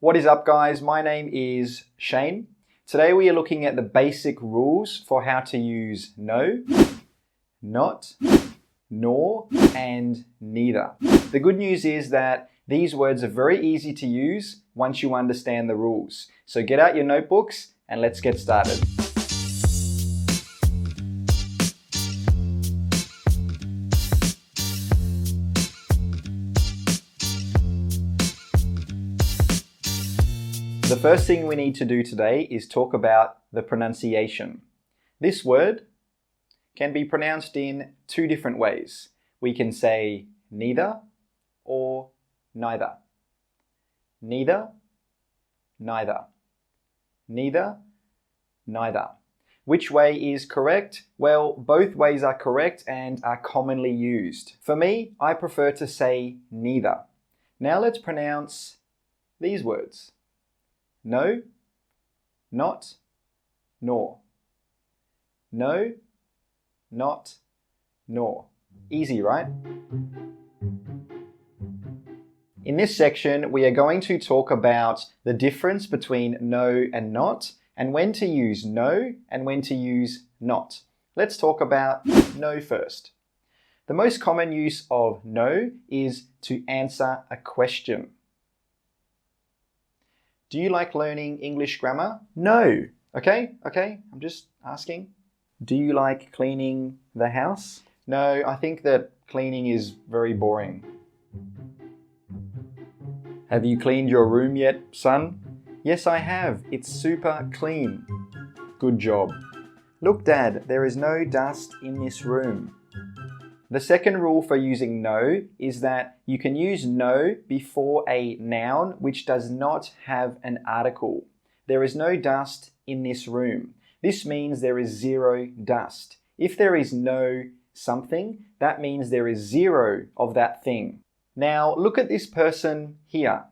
What is up, guys? My name is Shane. Today we are looking at the basic rules for how to use no, not, nor, and neither. The good news is that these words are very easy to use once you understand the rules. So get out your notebooks and let's get started. The first thing we need to do today is talk about the pronunciation. This word can be pronounced in two different ways. We can say neither or neither. Neither, neither. Neither, neither. Which way is correct? Well, both ways are correct and are commonly used. For me, I prefer to say neither. Now let's pronounce these words. No, not, nor. No, not, nor. Easy, right? In this section, we are going to talk about the difference between no and not, and when to use no and when to use not. Let's talk about no first. The most common use of no is to answer a question. Do you like learning English grammar? No. Okay, I'm just asking. Do you like cleaning the house? No, I think that cleaning is very boring. Have you cleaned your room yet, son? Yes, I have. It's super clean. Good job. Look, Dad, there is no dust in this room. The second rule for using no is that you can use no before a noun which does not have an article. There is no dust in this room. This means there is zero dust. If there is no something, that means there is zero of that thing. Now look at this person here.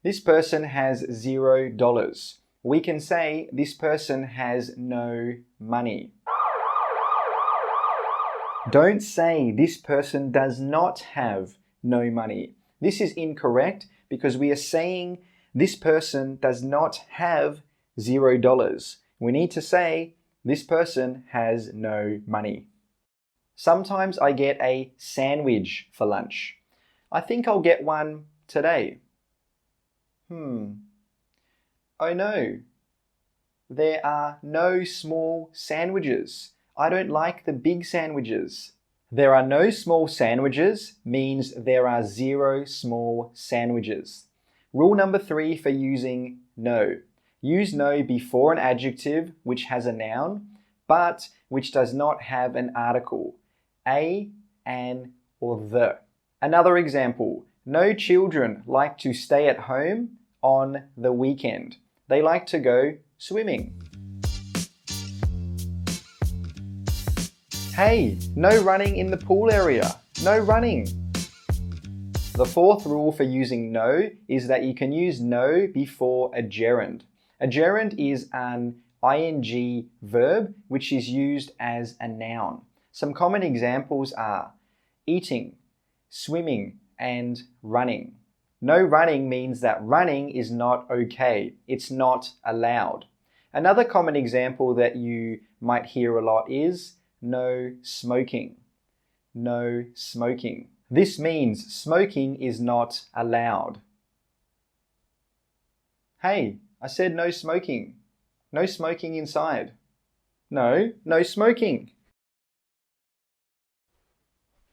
This person has $0. We can say this person has no money. Don't say this person does not have no money. This is incorrect because we are saying this person does not have $0. We need to say this person has no money. Sometimes I get a sandwich for lunch. I think I'll get one today. Oh no, there are no small sandwiches. I don't like the big sandwiches. There are no small sandwiches means there are zero small sandwiches. Rule number 3 for using no. Use no before an adjective which has a noun, but which does not have an article. A, an, or the. Another example. No children like to stay at home on the weekend. They like to go swimming. Hey, no running in the pool area. No running. The fourth rule for using no is that you can use no before a gerund. A gerund is an ing verb which is used as a noun. Some common examples are eating, swimming, and running. No running means that running is not okay. It's not allowed. Another common example that you might hear a lot is no smoking. No smoking. This means smoking is not allowed. Hey, I said no smoking. No smoking inside. No smoking.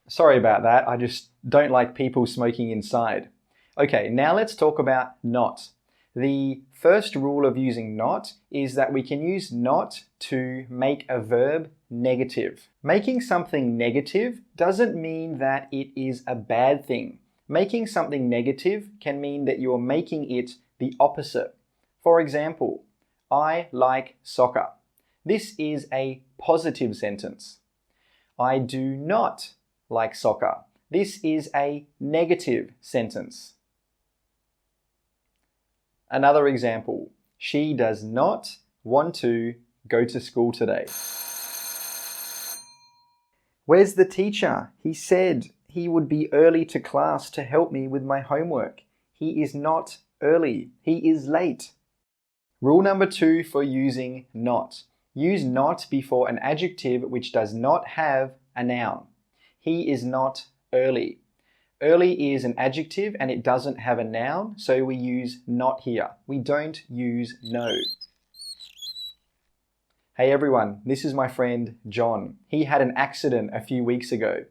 Sorry about that. I just don't like people smoking inside. Okay, now let's talk about not. The first rule of using not is that we can use not to make a verb negative. Making something negative doesn't mean that it is a bad thing. Making something negative can mean that you're making it the opposite. For example, I like soccer. This is a positive sentence. I do not like soccer. This is a negative sentence. Another example, she does not want to go to school today. Where's the teacher? He said he would be early to class to help me with my homework. He is not early. He is late. Rule number 2 for using not. Use not before an adjective which does not have a noun. He is not early. Early is an adjective and it doesn't have a noun, so we use not here. We don't use no. Hey everyone, this is my friend John. He had an accident a few weeks ago.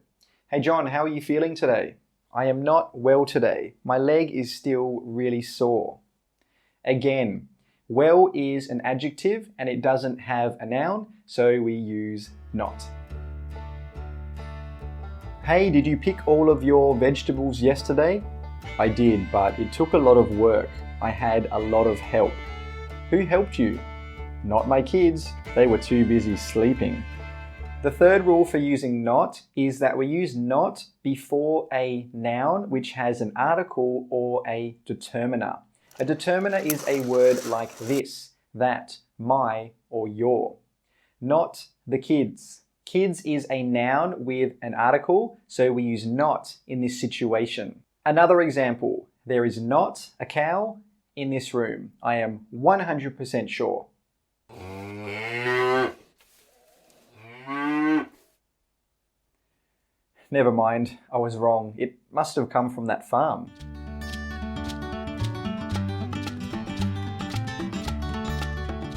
Hey John, how are you feeling today? I am not well today. My leg is still really sore. Again, well is an adjective and it doesn't have a noun, so we use not. Hey, did you pick all of your vegetables yesterday? I did, but it took a lot of work. I had a lot of help. Who helped you? Not my kids. They were too busy sleeping. The third rule for using not is that we use not before a noun which has an article or a determiner. A determiner is a word like this, that, my, or your. Not the kids. Kids is a noun with an article, so we use not in this situation. Another example, there is not a cow in this room. I am 100% sure. Never mind, I was wrong. It must have come from that farm.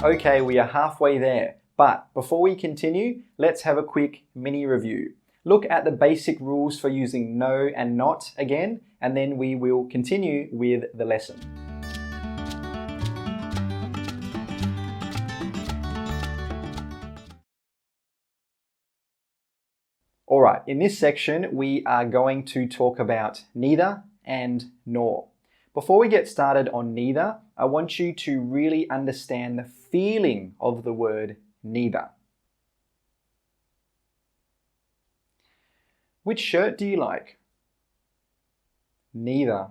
Okay, we are halfway there. But before we continue, let's have a quick mini review. Look at the basic rules for using no and not again, and then we will continue with the lesson. All right, in this section, we are going to talk about neither and nor. Before we get started on neither, I want you to really understand the feeling of the word neither. Which shirt do you like? Neither.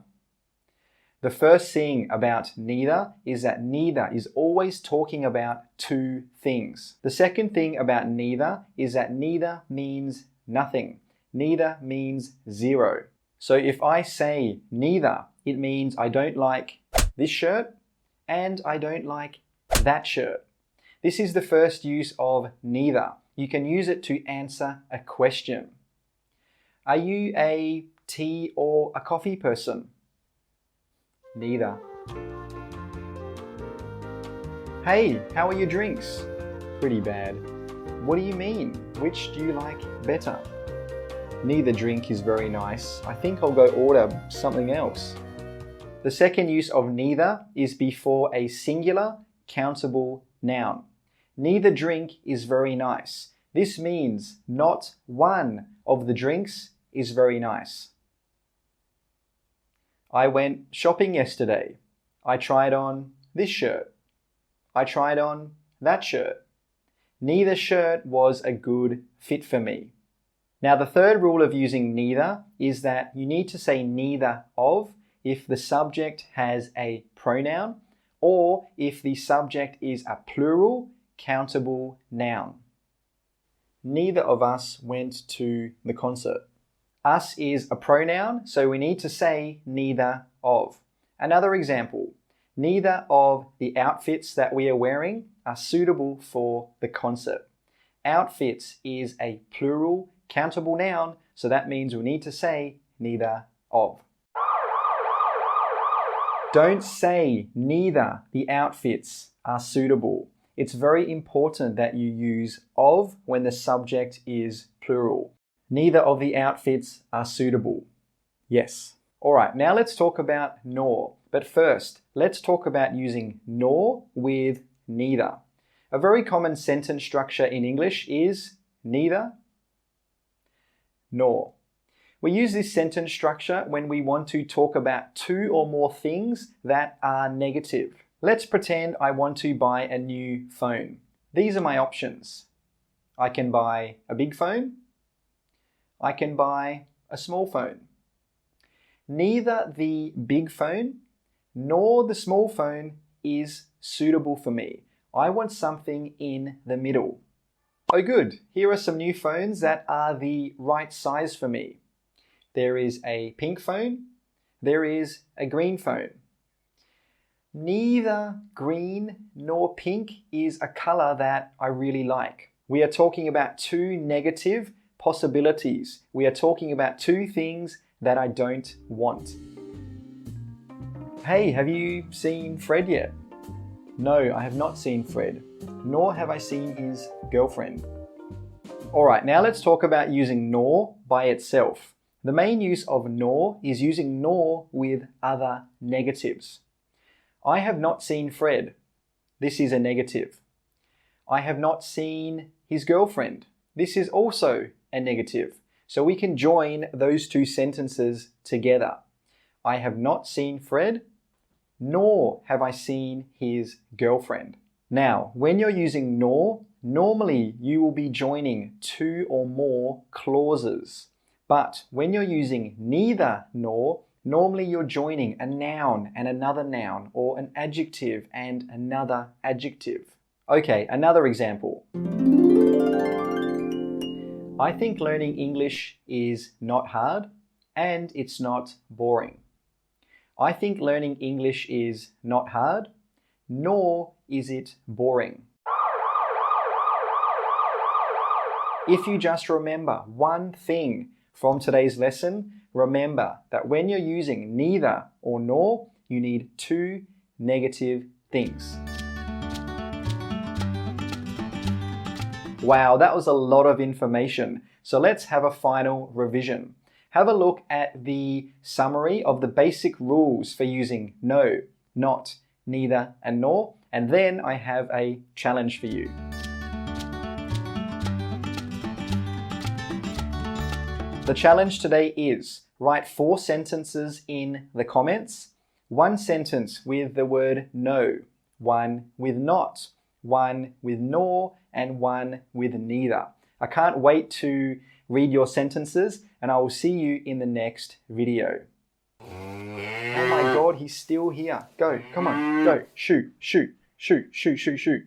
The first thing about neither is that neither is always talking about two things. The second thing about neither is that neither means nothing. Neither means zero. So if I say neither, it means I don't like this shirt and I don't like that shirt. This is the first use of neither. You can use it to answer a question. Are you a tea or a coffee person? Neither. Hey, how are your drinks? Pretty bad. What do you mean? Which do you like better? Neither drink is very nice. I think I'll go order something else. The second use of neither is before a singular, countable noun. Neither drink is very nice. This means not one of the drinks is very nice. I went shopping yesterday. I tried on this shirt. I tried on that shirt. Neither shirt was a good fit for me. Now, the third rule of using neither is that you need to say neither of if the subject has a pronoun or if the subject is a plural, countable noun. Neither of us went to the concert. Us is a pronoun, so we need to say neither of. Another example, neither of the outfits that we are wearing are suitable for the concert. Outfits is a plural, countable noun, so that means we need to say neither of. Don't say neither the outfits are suitable. It's very important that you use of when the subject is plural. Neither of the outfits are suitable. Yes. All right, now let's talk about nor. But first, let's talk about using nor with neither. A very common sentence structure in English is neither, nor. We use this sentence structure when we want to talk about two or more things that are negative. Let's pretend I want to buy a new phone. These are my options. I can buy a big phone. I can buy a small phone. Neither the big phone nor the small phone is suitable for me. I want something in the middle. Oh good, here are some new phones that are the right size for me. There is a pink phone, there is a green phone. Neither green nor pink is a color that I really like. We are talking about two negative possibilities. We are talking about two things that I don't want. Hey, have you seen Fred yet? No, I have not seen Fred, nor have I seen his girlfriend. Alright, now let's talk about using nor by itself. The main use of nor is using nor with other negatives. I have not seen Fred. This is a negative. I have not seen his girlfriend. This is also a negative. So we can join those two sentences together. I have not seen Fred, nor have I seen his girlfriend. Now, when you're using nor, normally you will be joining two or more clauses. But when you're using neither nor, normally you're joining a noun and another noun, or an adjective and another adjective. Okay, another example. I think learning English is not hard and it's not boring. I think learning English is not hard, nor is it boring. If you just remember one thing from today's lesson, remember that when you're using neither or nor, you need two negative things. Wow, that was a lot of information. So let's have a final revision. Have a look at the summary of the basic rules for using no, not, neither, and nor, and then I have a challenge for you. The challenge today is write 4 sentences in the comments. 1 sentence with the word no, 1 with not, 1 with nor, and 1 with neither. I can't wait to read your sentences, and I will see you in the next video. Oh my God, he's still here. Go, come on, go, shoot, shoot, shoot, shoot, shoot, shoot.